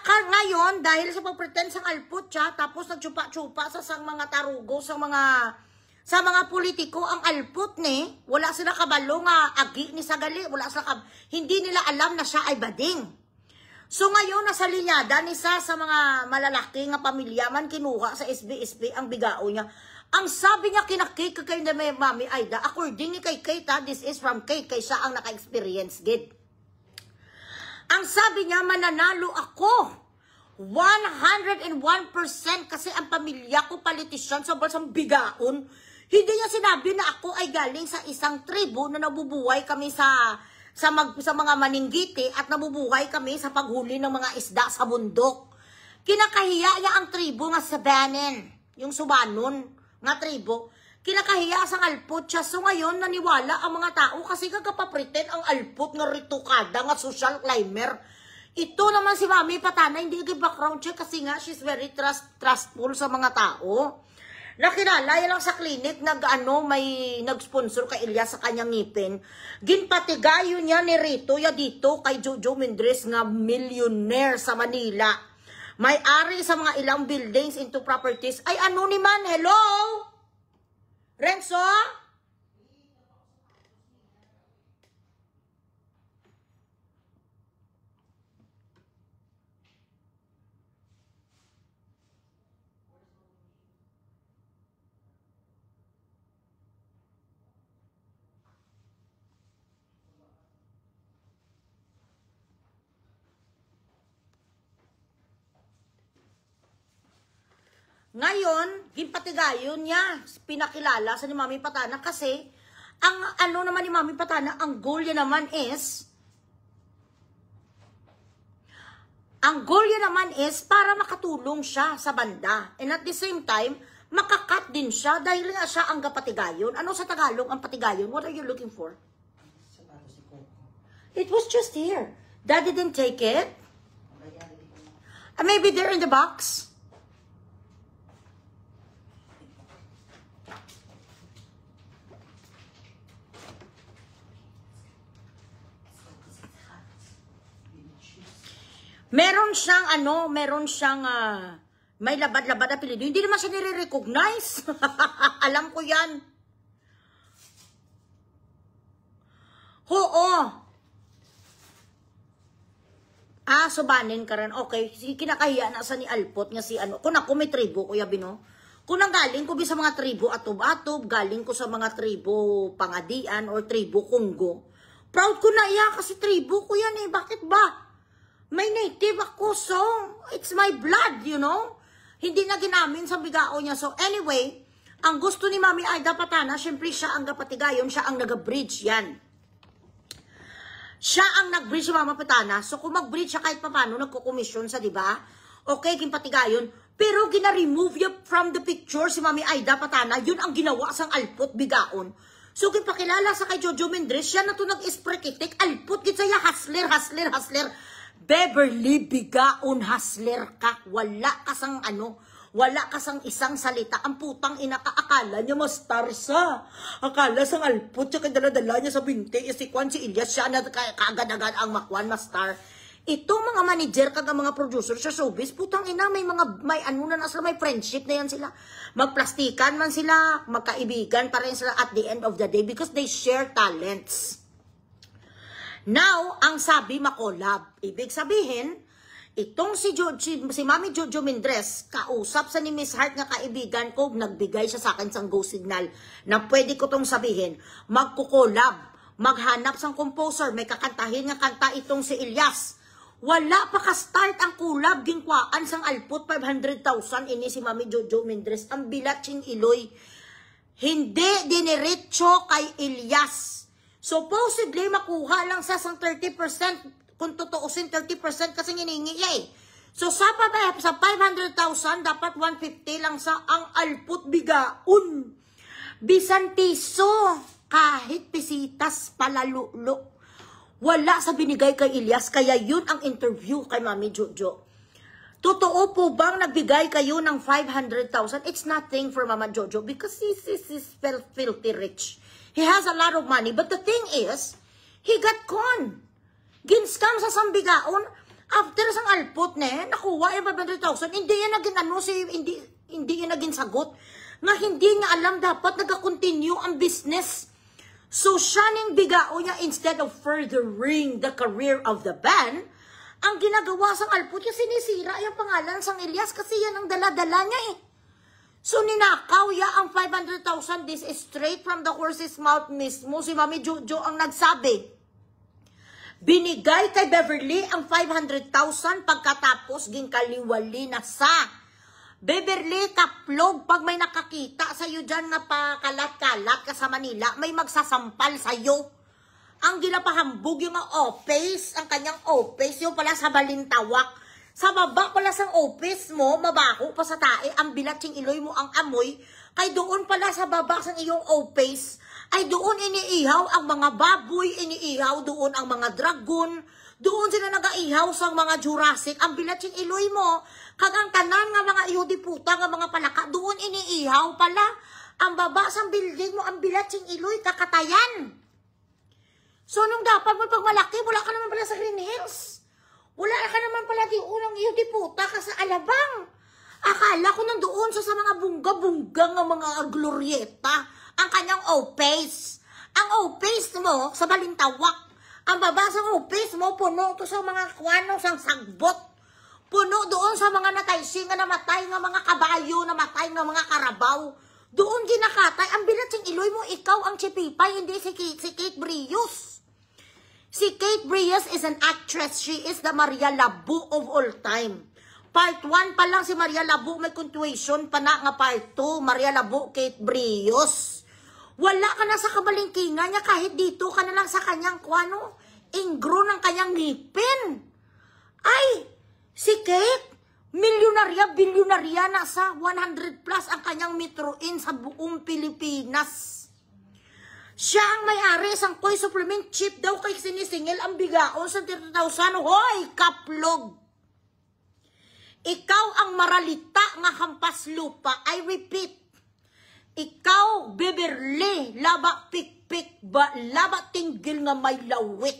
Ngayon, dahil sa pagpretend sang alput siya, tapos nagtsupa-tsupa sa sang mga tarugo, sa mga politiko, ang alput ni, wala sila kabalo nga agi ni Sagali, hindi nila alam na siya ay bading. So ngayon, nasa linyada, isa sa mga malalaki nga pamilya man kinuha sa SB ang bigao niya. Ang sabi niya kinakay kay na may Mami Aida, according ni kay Kate, this is from Kate, kay siya ang naka-experience gid. Ang sabi niya, mananalo ako 101% kasi ang pamilya ko politician sa bansang bigaon. Hindi niya sinabi na ako ay galing sa isang tribo na nabubuhay kami sa mga maninggiti at nabubuhay kami sa paghuli ng mga isda sa bundok. Kinakahiya niya ang tribo nga Sabanan, yung Subanon nga tribo. Kinakahiya sa alpot siya. So ngayon, naniwala ang mga tao kasi kagapapretend ang alpot nga ritukada nga social climber. Ito naman si Mami Patana, hindi nag-background check kasi nga she's very trustful sa mga tao. Nakilala yan lang sa clinic, may nag-sponsor kay Elias sa kanyang ngipin. Ginpatigayo niya ni Rito ya dito kay Jojo Mendres nga millionaire sa Manila. May-ari sa mga ilang buildings into properties. Ay, ano ni man? Hello? Renzo? Ngayon, ginpatigayon niya, pinakilala sa ni Mami Patana kasi, ang ano naman ni Mami Patana, ang goal niya naman is para makatulong siya sa banda. And at the same time, makakat din siya dahil nga siya ang kapatigayon. Ano sa Tagalog ang patigayon? What are you looking for? It was just here. Daddy didn't take it? Maybe they're in the box? Meron siyang may labad-labad na apelido. Hindi naman siya nire-recognize. Alam ko yan. Oo. Subanin ka rin. Okay. Kinakahiya na sa ni Alpot nga si ano. Kung ako may tribo, Kuya Bino. Kung nang galing ko sa mga tribo atob-atob, galing ko sa mga tribo Pangadian or tribo Congo. Proud ko na iya kasi tribo ko yan eh. Bakit ba? May native ako, so it's my blood, you know? Hindi na ginamin sa bigao niya. So anyway, ang gusto ni Mami Aida Patana, syempre siya ang kapatigayon, siya ang nag-bridge yan. Siya ang nag-bridge si Mama Patana. So kung mag-bridge siya kahit paano, nagkukomisyon sa, di ba? Okay, ginpatigayon. Pero gina-remove niya from the picture si Mami Aida Patana, yun ang ginawa sang alpot bigaon. So ginpakilala sa kay Jojo Mendres, siya na to nag-isprekitik, alpot, gitsaya, hustler. Beverly, bigaon, hustler ka. Wala kasang isang salita. Ang putang ina ka, akala niya mastar sa. Akala sang alpot, siya kadala-dala niya sa binti. Si Kwan, si Elias, siya na kaagad-agad ang makwan, mastar. Itong mga manager, mga producer sa showbiz, putang ina, may friendship na yan sila. Magplastikan man sila, magkaibigan pa rin sila at the end of the day because they share talents. Now, ang sabi makolab. Ibig sabihin, itong si Mami Jojo Mendres, kausap sa ni Miss Heart nga kaibigan ko, nagbigay siya sa akin sang go signal na pwede ko tong sabihin, magkukolab, maghanap sang composer, may kakantahin nga kanta itong si Elias. Wala pa ka-start ang kulab, ginkwaan sang alpot, 500,000 ini si Mami Jojo Mendres. Ang bilatsing iloy, hindi diniretso kay Elias. Supposedly, makuha lang sa 30%, kung tutuusin 30% kasi hiningi niya eh. So, sa 500,000, dapat 150 lang sa ang alput bigaon. Bisan piso, kahit pisitas palalulo. Wala sa binigay kay Elias, kaya yun ang interview kay Mami Jojo. Totoo po bang nagbigay kayo ng 500,000? It's nothing for Mama Jojo because he's filthy rich. He has a lot of money. But the thing is, he got con. Ginskam sa sambigaon. After sang alpot nakuha yung 500,000. Hindi yan hindi yan naging sagot. Nga hindi niya alam dapat nag-continue ang business. So siya ning bigao niya instead of furthering the career of the band, Ang ginagawa sang Alpot, yung sinisira yung pangalan sang Elias kasi yan ang dala-dala niya eh. So ninakaw ya ang 500,000. This is straight from the horse's mouth mismo. Si Mami Jojo ang nagsabi. Binigay kay Beverly ang 500,000 pagkatapos ginkaliwali na sa Beverly Kaplog. Pag may nakakita sa'yo dyan na pakalat-kalat ka sa Manila, may magsasampal sa'yo. Ang ginapahambog yung office, ang kanyang office, yung pala sa Balintawak. Sa baba pala sa office mo, mabaho pa sa tae, ang bilatsing iloy mo ang amoy, kay doon pala sa baba sa iyong office, ay doon iniihaw ang mga baboy, iniihaw doon ang mga dragon, doon sila nag-aihaw sa mga Jurassic, ang bilatsing iloy mo, kagang kanan nga mga iyodi puta, nga mga palaka, doon iniihaw pala, ang baba sa building mo, ang bilatsing iloy, kakatayan. So nung dapat mo pag malaki, wala ka naman pala sa Green Hills. Wala ka naman pala di unang iyo di puta ka sa Alabang. Akala ko nandoon sa mga bungga-bungga ng mga glorieta ang kanyang office. Ang office mo sa Balintawak. Ang baba sa office mo puno to sa mga kwano sang sagbot. Puno doon sa mga nataysing nga namatay nga mga kabayo, namatay nga mga karabaw. Doon ginakatay. Ang bilatsing iloy mo, ikaw ang chipipay, hindi si Kate Brios. Si Kate Brios is an actress. She is the Maria Labu of all time. Part 1 pa lang si Maria Labu, may continuation pa na nga part 2. Maria Labu, Kate Brios. Wala ka na sa kabalingkingan niya kahit dito ka na lang sa kanyang kwano. Ingro ng kanyang ngipin. Ay, si Kate, milyonarya, bilyonarya na sa 100 plus ang kanyang metroin sa buong Pilipinas. Siya ang may-ari sang Koi supplement chip daw kay sinisingil ang bigaon sa 30,000. Hoy, Kaplog! Ikaw ang maralita nga hampas lupa. I repeat. Ikaw, Beverly, laba pikpik ba, laba tinggil nga may lawit.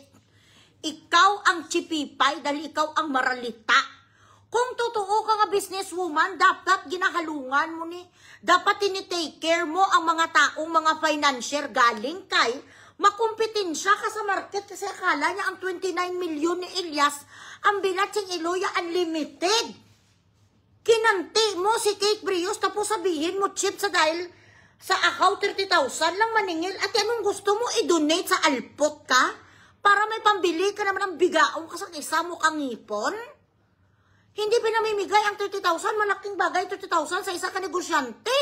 Ikaw ang chipipay dahil ikaw ang maralita. Kung totoo ka nga businesswoman, dapat ginahalungan mo ni. Dapat tinitake care mo ang mga taong mga financier galing kay makumpetensya ka sa market kasi akala niya ang 29 million ni Elias ang bilatsing iloya unlimited. Kinanti mo si Kate Brios tapos sabihin mo chip sa dahil sa akaw 30,000 lang maningil at anong gusto mo i-donate sa Alpot ka para may pambili ka naman ng bigaong ka sa isa mo kang ngipon? Hindi pinamimigay ang 30,000, malaking bagay 30,000 sa isa ka negosyante.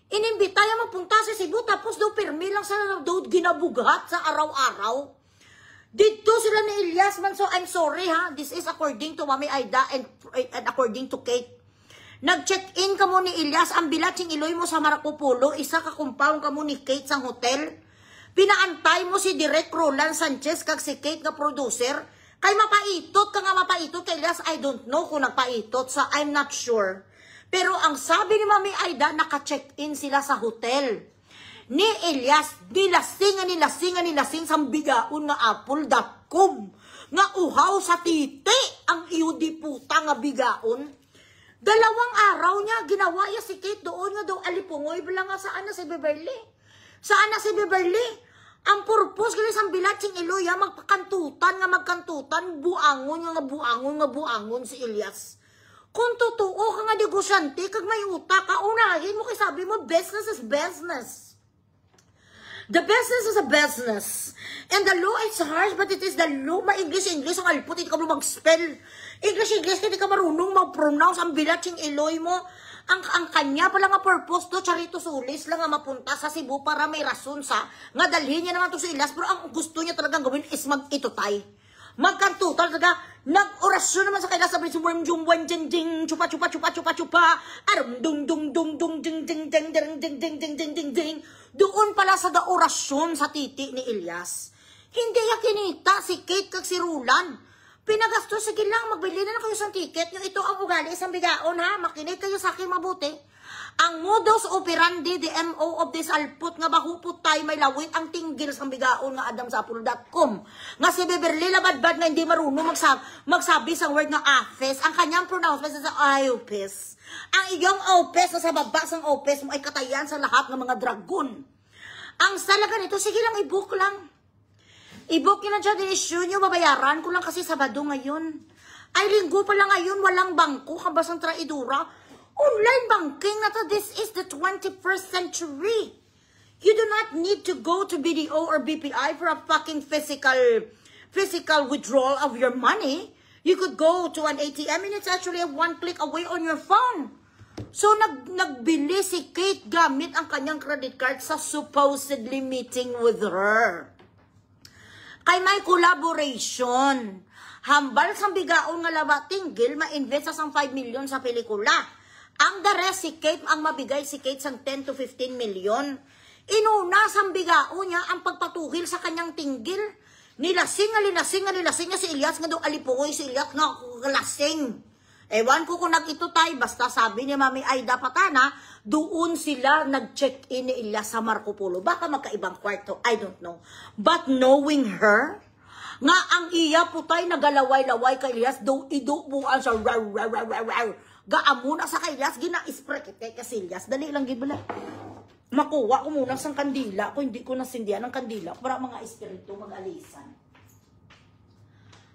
Inimbita yung magpunta sa Cebu tapos daw pirmi lang sa daw ginabughat sa araw-araw. Dito sila ni Elias man, so I'm sorry ha. This is according to Mami Aida and according to Kate. Nag-check-in ka mo ni Elias, ang bilatsing iloy mo sa Marco Polo, isa ka compound ka mo ni Kate sang hotel. Pinaantay mo si Direk Roland Sanchez kag si Kate nga producer. Kay mapaitot ka nga mapaitot kay Elias, I don't know kung nagpaitot sa I'm not sure. Pero ang sabi ni Mami Aida, naka-check-in sila sa hotel. Ni Elias, nilasing sa bigaon nga apple.com. Nga uhaw sa titi, ang iyo di puta nga bigaon. 2 araw niya, ginawa niya si Kate doon nga daw alipungoy, bilang nga saan na si Beverly. Saan na si Beverly? Ang purpose kaya sa bilatsing iloya, magkantutan buangon si Elias. Kung totoo ka nga negosyante, kag may utak ka, unahin mo kay sabi mo, business is business. The business is a business. And the law is harsh, but it is the law. Ma-English ang Alpot, hindi ka mo mag-spell. English, hindi ka marunong mag-pronounce ang bilatsing iloy mo. Ang kanya pala nga purpose to, Charito Solis lang nga mapunta sa Cebu para may rason sa nga dalhin niya naman to sa Elias, pero ang gusto niya talagang gawin is mag-itutay. Magkantutal talaga, nag-orasyon naman sa kailas, sabi si Worm Jum Wan Jing Jing, chupa arum dung dung dung dung ding ding ding ding ding ding ding ding ding ding. Doon pala sa orasyon sa titi ni Elias. Hindi ya kinita si Kate kag si Roland. Pinagasto, sige lang, magbili na kayo sa ticket. Yung ito ang ugali, isang bigaon ha. Makinig kayo sa akin mabuti. Ang modus operandi, the MO of this Alpot, nga bahupot tayo may lawit, ang tinggil sa bigaon nga adamsapul.com. Nga si Beverly labadbad na hindi marunong magsabi sa word nga office. Ang kanyang pronouncement sa office. Ang iyong office, sa baba sang office mo ay katayan sa lahat ng mga dragon. Ang salaga nito, sige lang, i-book lang. I-book nyo na dyan, i-issue nyo, babayaran ko lang kasi Sabado ngayon. Ay, Linggo pa lang ngayon, walang bangko, kabasang traidura. Online banking na to, this is the 21st century. You do not need to go to BDO or BPI for a fucking physical withdrawal of your money. You could go to an ATM and it's actually one click away on your phone. So, nagbili si Kate gamit ang kanyang credit card sa supposedly meeting with her. Kay may collaboration. Hambal sang bigaon nga laba tinggil, ma-invest sa 5 million sa pelikula. Ang the rest, si Kate, ang mabigay si Kate sang 10 to 15 million. Inuna sang bigaon niya ang pagpatuhil sa kanyang tinggil. Nilasing niya si Elias nga do alipuoy si Elias nga lasing. Ewan ko kung nag-ito tayo, basta sabi ni Mami Aida Patana, doon sila nag-check-in ni Elias sa Marco Polo. Baka magkaibang kwarto, I don't know. But knowing her, nga ang iya putay nagalaway-laway kay Elias, do idubuan siya, gaamuna sa kay Elias, gina-spray kay Elias, dali lang gibala. Makuha ko muna sa kandila, kung hindi ko nasindihan ng kandila, para mga espiritu mag-alisan.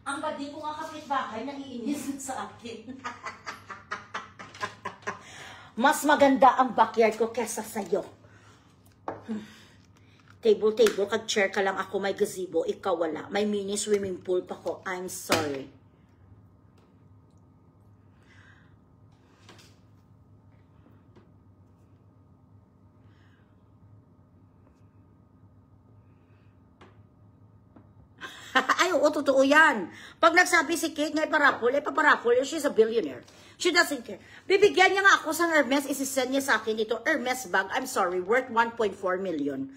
Ang badi ko nga kapitbahay, nangiinis sa akin. Mas maganda ang backyard ko kesa sa'yo. Table, kag-chair ka lang ako, may gazebo, ikaw wala. May mini swimming pool pa ko, I'm sorry. Ay, oo, totoo yan. Pag nagsabi si Kate nga iparapol, paparapol, she's a billionaire. She doesn't care. Bibigyan niya nga ako sa Hermes, isisend niya sa akin ito, Hermes bag, I'm sorry, worth 1.4 million.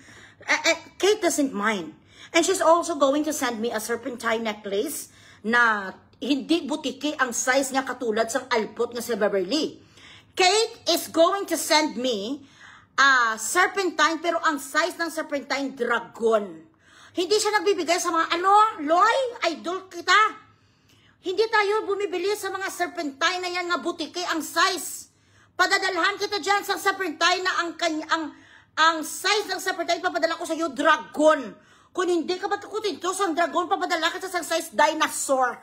Kate doesn't mind. And she's also going to send me a serpentine necklace na hindi butiki ang size niya katulad sa alpot nga sa Beverly. Kate is going to send me a serpentine, pero ang size ng serpentine, dragon. Hindi siya nagbibigay sa mga, Loy, idol kita. Hindi tayo bumibili sa mga serpentine na yan nga butiki ang size. Padadalhan kita dyan sa serpentine na ang size ng serpentine, papadala ko sa iyo, dragon. Kung hindi ka matukutin to, sa dragon, papadala kita sa size dinosaur.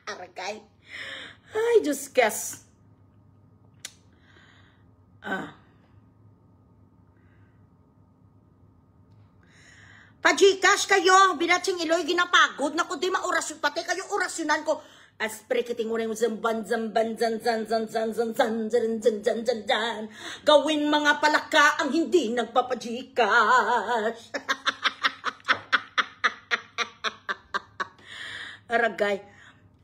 Aragay. Ay, just guess. Pa-Gcash kayo, binatsing Iloy, ginapagod na ko, di maorasyon, pati kayo orasyonan ko. As prekiting mo rin, zamban, gawin mga palaka ang hindi nagpapa-Gcash. Aragay.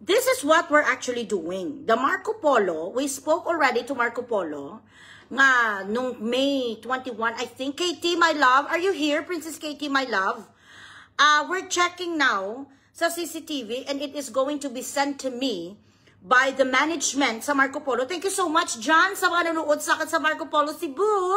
This is what we're actually doing. The Marco Polo, we spoke already to Marco Polo, nga nung May 21, I think. KT, my love, are you here? Princess KT, my love. We're checking now sa CCTV and it is going to be sent to me by the management sa Marco Polo. Thank you so much, John, sa mga nanonood sa akin sa Marco Polo Cebu.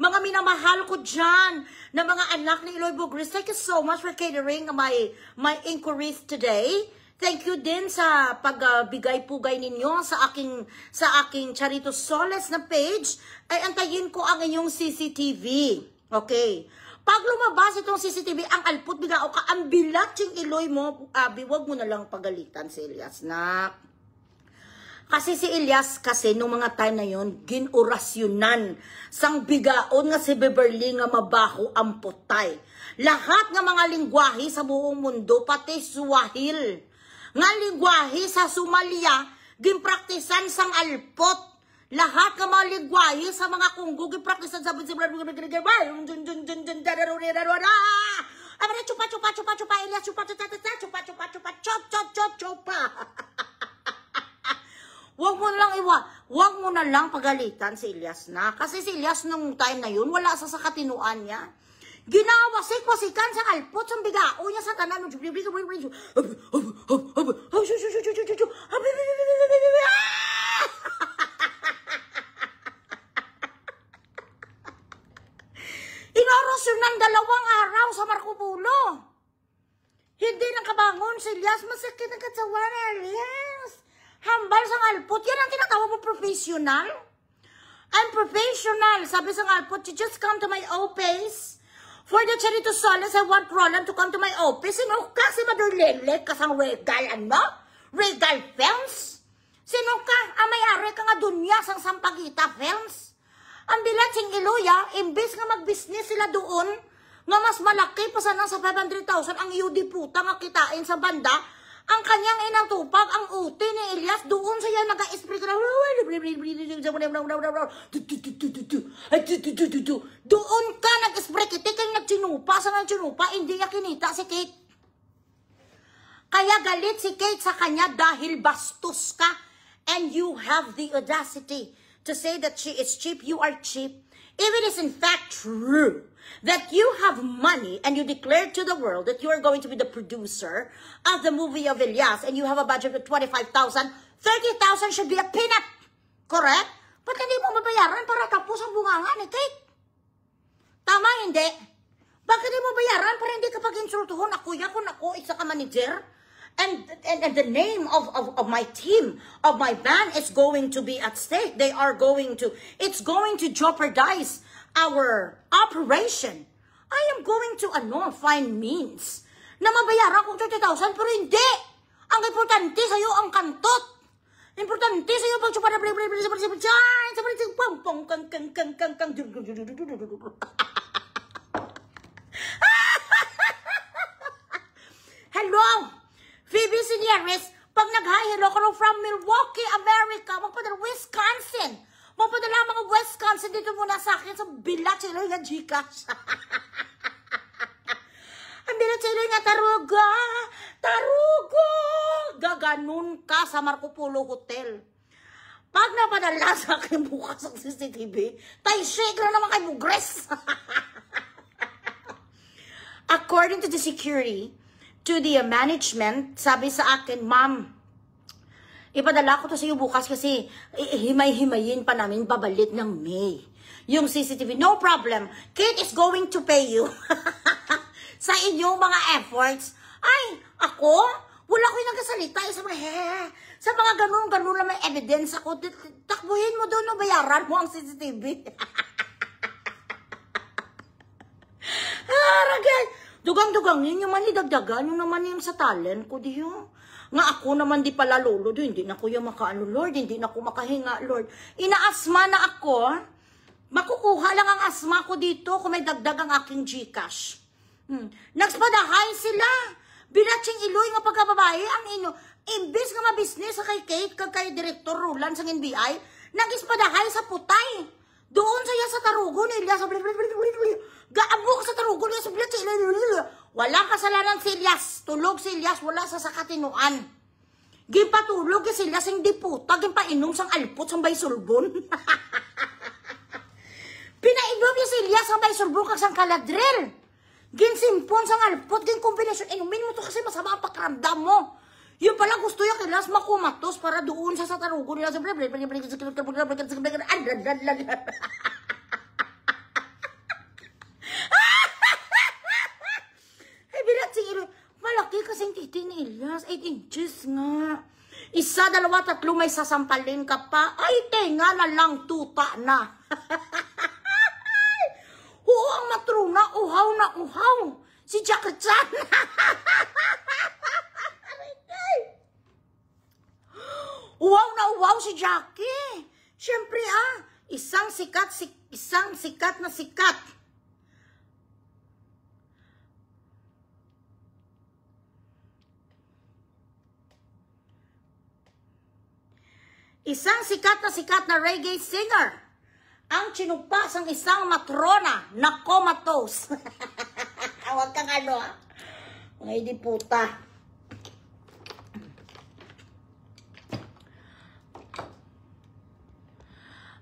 Mga minamahal ko dyan na mga anak ni Eloy Bugris. Thank you so much for catering my inquiries today. Thank you din sa pagbigay-pugay ninyo sa aking Charito Soles na page. Ay antayin ko ang inyong CCTV. Okay. Pag lumabas itong CCTV, ang alput bigao ka, ang bilat yung Iloy mo, wag mo na lang pagalitan si Elias na. Kasi si Elias kasi nung mga time na yon ginurasyonan sang bigaon nga si Beverly nga mabaho ang putay. Lahat ng mga lingwahe sa buong mundo, pati Swahili nga lingwahe sa Somalia, gimpraktisan sang alpot. Lahat ng mga lingwahe sa mga Kunggo, gimpraktisan sa Huwag mo na lang pagalitan si Elias na. Kasi si Elias nung time na yun, wala sa katinuan niya. Ginawasik-wasikan sa alpot, sa bigao niya sa tanan. Inorosyon ng 2 araw sa Marco Polo. Hindi nakabangon si Elias. Masakit ang katsawan, Elias. Hambal sa alpot. Yan ang tinatawag mo professional. I'm professional. Sabi sa alpot, you just come to my office For the Charito Solace, I want Roland to come to my office. Sino ka? Si Madurlele, kasang regal, ano? Regal Films? Sino ka? May-ari ka nga dunya sang Sampaguita Films? Ang bilan sing Iloya, imbes nga mag-business sila doon, nga mas malaki pa sana sa 500,000 ang UD puta nga kitain sa banda, ang kanyang inatupag, ang uti ni Elias, doon siya nag-a-spray ka na, doon ka nag-spray, kita kang nagsinupa, sa nagsinupa, hindi niya kinita si Kate. Kaya galit si Kate sa kanya dahil bastos ka, and you have the audacity to say that she is cheap, you are cheap. If it is in fact true that you have money and you declare to the world that you are going to be the producer of the movie of Elias and you have a budget of 25,000, 30,000 should be a peanut. Correct? Ba't hindi mo mabayaran para tapos ang bunganga ni Kate? Tama, hindi? Bakit hindi mo bayaran para hindi kapag insultuhon ako, isa ka manager? And the name of my team, of my band is going to be at stake. It's going to jeopardize our operation. I am going to find means na mabayaran kong 30,000 pero hindi. Ang importante sa'yo ang kantot. Importante sa'yo pag hello! Phoebe Sinieres, pag nag-hi-hello ka from Milwaukee, America, magpadala Wisconsin. Magpadala mga Wisconsin dito muna sa akin sa bilat sa ilo nga Gcash. Ang bilat sa ilo nga taruga. Tarugo! Gaganon ka sa Marco Polo Hotel. Pag napadala sa akin bukas ang CCTV, tayo shake na naman kay Mugres. According to the security, to the management, sabi sa akin, ma'am, ipadala ko to sa iyo bukas kasi himay-himayin pa namin babalik ng May. Yung CCTV, no problem. Kate is going to pay you sa inyong mga efforts. Ay, ako? Wala ko yung nagkasalita. Sa mga ganun-ganun na may evidence ako, takbuhin mo doon na bayaran mo ang CCTV. Ragay. Dugang-dugang yun, man idagdagan, yun naman yung sa talent ko, diyo. Nga ako naman di pala lolo, hindi na ko yung makaano, Lord, hindi na ko makahinga, Lord. Inaasma na ako, makukuha lang ang asma ko dito kung may dagdag ang aking Gcash. Nagspadahay sila. Binatsing iloy nga pagkababae, ang ino, imbis nga mabisnes sa kay Kate, kay Director Roland sa NBI, nag-ispadahay sa putay. Doon saya sa tarugo ni Elias, gaabok sa tarugo niya sa bilat sa ilo. Walang kasalanan si Elias. Tulog si Elias, wala sa sakatinuan. Gipatulog si Elias, hindi puta, gipainom sang alpot sang baysulbon. Pinainom niya si Elias sang baysulbon kag sang kaladrel. Ginsimpon sang alpot, ginkombinasyon. Inumin mo to kasi masama ang pakiramdam mo. Yung pala gusto yung Elias makumatos para doon sa tarugo nila. Malaki kasing titi ni Elias. 8 inches nga. 1, 2, 3 may sasampalin ka pa. Ay, tenga na lang, tuta na. Oo, ang matruna. Uhaw na uhaw. Si Jackie Chan. Uhaw na uhaw si Jackie. Siyempre isang sikat na sikat. Isang sikat na reggae singer ang chinugpas ang isang matrona na comatose. Huwag kang mga hindi puta.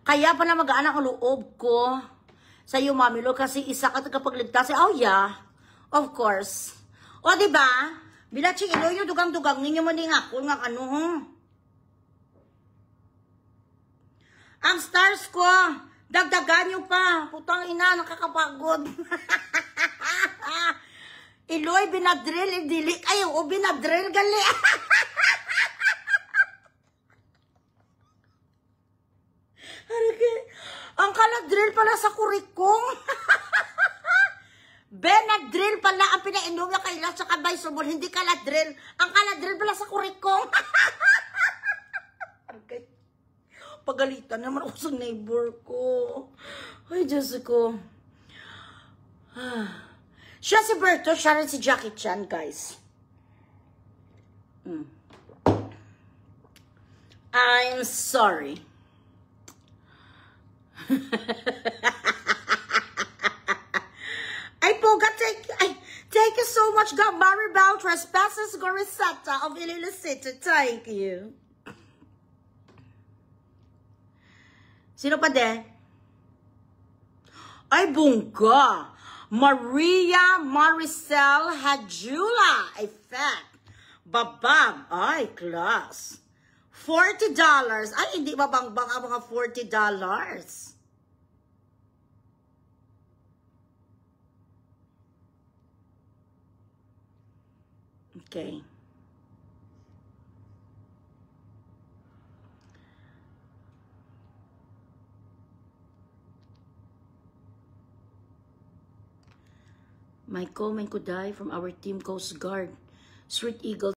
Kaya pala mag-aanak ang loob ko sa iyo, Mami Lo, kasi isa ka tagapagligtas. Oh yeah, of course. O diba, bilatsing ilo yung dugang-dugang ninyo mo din ako nga Ang stars ko, dagdagan nyo pa. Putang ina, nakakapagod. Iloy, binadrill, idilik. Ay, binadrill, gali. Ang kaladrill pala sa kurikong. Benadryl pala ang pinainom niya kay Las sa Kabaysubol, hindi Caladryl. Ang Caladryl pala sa kurikong. Okay. Pagalitan naman ako sa neighbor ko. Ay, Diyos ko. Siya si Berto, siya rin si Jackie Chan, guys. I'm sorry. Ay, Poga, thank you so much, God. Maribel Trespasses Gorisata of Iloilo City. Thank you. Sino pa de? Ay, bungga. Maria Maricel Hadjula. Effect. Babab. Ay, class. $40. Ay, hindi mabangbang ang mga $40. Okay. My comment could die from our team Coast Guard. Sweet Eagle.